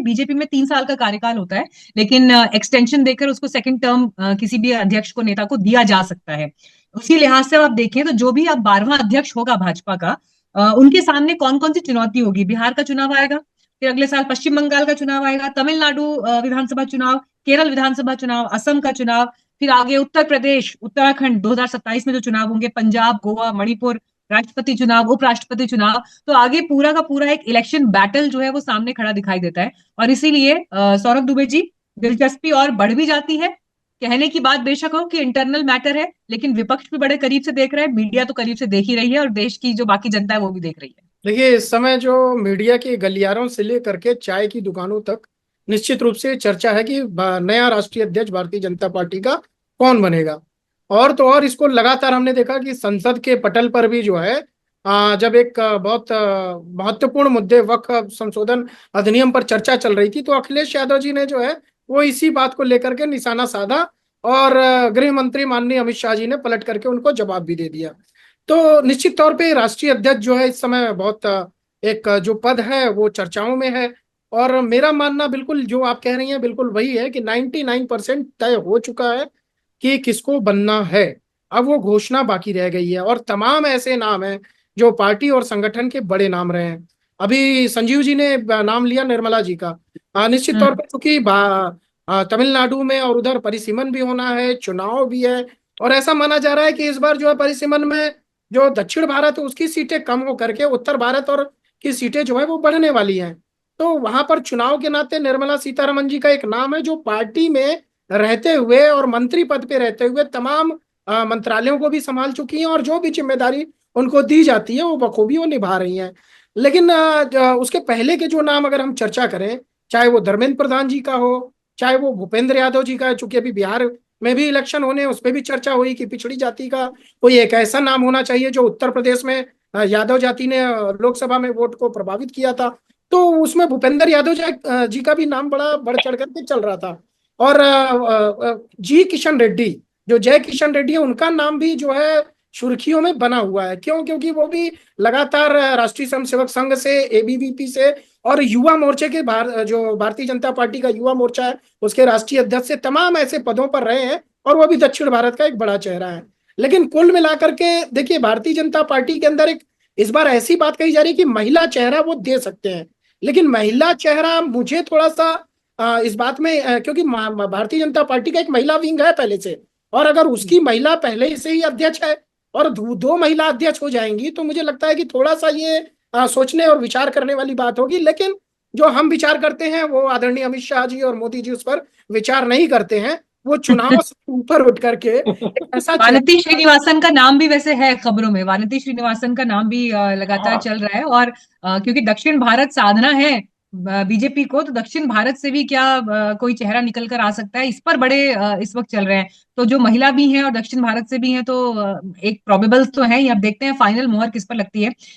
BJP में 3 साल का कार्यकाल होता है, लेकिन एक्सटेंशन देकर उसको सेकंड टर्म किसी भी अध्यक्ष को, नेता को दिया जा सकता है। उसी लिहाज से आप देखें तो जो भी अब 12वां अध्यक्ष होगा भाजपा का, उनके सामने कौन कौन सी चुनौती होगी। बिहार का चुनाव आएगा, फिर अगले साल पश्चिम बंगाल का चुनाव आएगा, तमिलनाडु विधानसभा चुनाव, केरल विधानसभा चुनाव, असम का चुनाव, फिर आगे उत्तर प्रदेश, उत्तराखंड 2027 में जो चुनाव होंगे, पंजाब, गोवा, मणिपुर, राष्ट्रपति चुनाव, उपराष्ट्रपति चुनाव। तो आगे पूरा का पूरा एक इलेक्शन बैटल जो है वो सामने खड़ा दिखाई देता है। और इसीलिए सौरभ दुबे जी, दिलचस्पी और बढ़ भी जाती है। कहने की बात बेशक हो कि इंटरनल मैटर है, लेकिन विपक्ष भी बड़े करीब से देख रहा है, मीडिया तो करीब से देख ही रही है, और देश की जो बाकी जनता है वो भी देख रही है। देखिए, इस समय जो मीडिया के गलियारों से लेकर के चाय की दुकानों तक निश्चित रूप से चर्चा है कि नया राष्ट्रीय अध्यक्ष भारतीय जनता पार्टी का कौन बनेगा। और तो और इसको लगातार हमने देखा कि संसद के पटल पर भी जो है, जब एक बहुत महत्वपूर्ण मुद्दे वक्फ संशोधन अधिनियम पर चर्चा चल रही थी, तो अखिलेश यादव जी ने जो है वो इसी बात को लेकर के निशाना साधा, और गृह मंत्री माननीय अमित शाह जी ने पलट करके उनको जवाब भी दे दिया। तो निश्चित तौर पे राष्ट्रीय अध्यक्ष जो है इस समय बहुत एक जो पद है वो चर्चाओं में है। और मेरा मानना बिल्कुल जो आप कह रही हैं बिल्कुल वही है कि 99% तय हो चुका है कि किसको बनना है। अब वो घोषणा बाकी रह गई है, और तमाम ऐसे नाम हैं जो पार्टी और संगठन के बड़े नाम रहे हैं। अभी संजीव जी ने नाम लिया निर्मला जी का। निश्चित तौर हम्म। पर चूंकि तमिलनाडु में और उधर परिसीमन भी होना है, चुनाव भी है, और ऐसा माना जा रहा है कि इस बार जो है परिसीमन में जो दक्षिण भारत है उसकी सीटें कम हो करके उत्तर भारत और की सीटें जो है वो बढ़ने वाली हैं। तो वहां पर चुनाव के नाते निर्मला सीतारमण जी का एक नाम है, जो पार्टी में रहते हुए और मंत्री पद पे रहते हुए तमाम मंत्रालयों को भी संभाल चुकी हैं, और जो भी जिम्मेदारी उनको दी जाती है वो बखूबी वो निभा रही हैं। लेकिन उसके पहले के जो नाम अगर हम चर्चा करें, चाहे वो धर्मेंद्र प्रधान जी का हो, चाहे वो भूपेंद्र यादव जी का है, चूंकि अभी बिहार में भी इलेक्शन होने हैं, उस पर भी चर्चा हुई कि पिछड़ी जाति का कोई एक ऐसा नाम होना चाहिए जो उत्तर प्रदेश में यादव जाति ने लोकसभा में वोट को प्रभावित किया था। तो उसमें भूपेंद्र यादव जी का भी नाम बड़ा बढ़ चढ़ करके चल रहा था। और जी किशन रेड्डी, जो जय किशन रेड्डी है, उनका नाम भी जो है सुर्खियों में बना हुआ है। क्यों? क्योंकि वो भी लगातार राष्ट्रीय स्वयंसेवक संघ से, एबीवीपी से और युवा मोर्चे के जो भारतीय जनता पार्टी का युवा मोर्चा है उसके राष्ट्रीय अध्यक्ष से तमाम ऐसे पदों पर रहे हैं, और वो भी दक्षिण भारत का एक बड़ा चेहरा है। लेकिन कुल मिलाकर के देखिए, भारतीय जनता पार्टी के अंदर एक इस बार ऐसी बात कही जा रही है कि महिला चेहरा वो दे सकते हैं। लेकिन महिला चेहरा मुझे थोड़ा सा इस बात में क्योंकि भारतीय जनता पार्टी का एक महिला विंग है पहले से, और अगर उसकी महिला पहले से ही अध्यक्ष है और दो महिला अध्यक्ष हो जाएंगी, तो मुझे लगता है कि थोड़ा सा ये सोचने और विचार करने वाली बात होगी। लेकिन जो हम विचार करते हैं वो आदरणीय अमित शाह जी और मोदी जी उस पर विचार नहीं करते हैं। वो चुनाव से ऊपर उठ करके एक ऐसा वानती श्रीनिवासन का नाम भी वैसे है खबरों में, वानती श्रीनिवासन का नाम भी लगातार हाँ, चल रहा है। और क्योंकि दक्षिण भारत साधना है बीजेपी को, तो दक्षिण भारत से भी क्या कोई चेहरा निकल कर आ सकता है, इस पर बड़े इस वक्त चल रहे हैं। तो जो महिला भी हैं और दक्षिण भारत से भी हैं, तो एक प्रोबेबल्स तो है ही। अब देखते हैं फाइनल मोहर किस पर लगती है।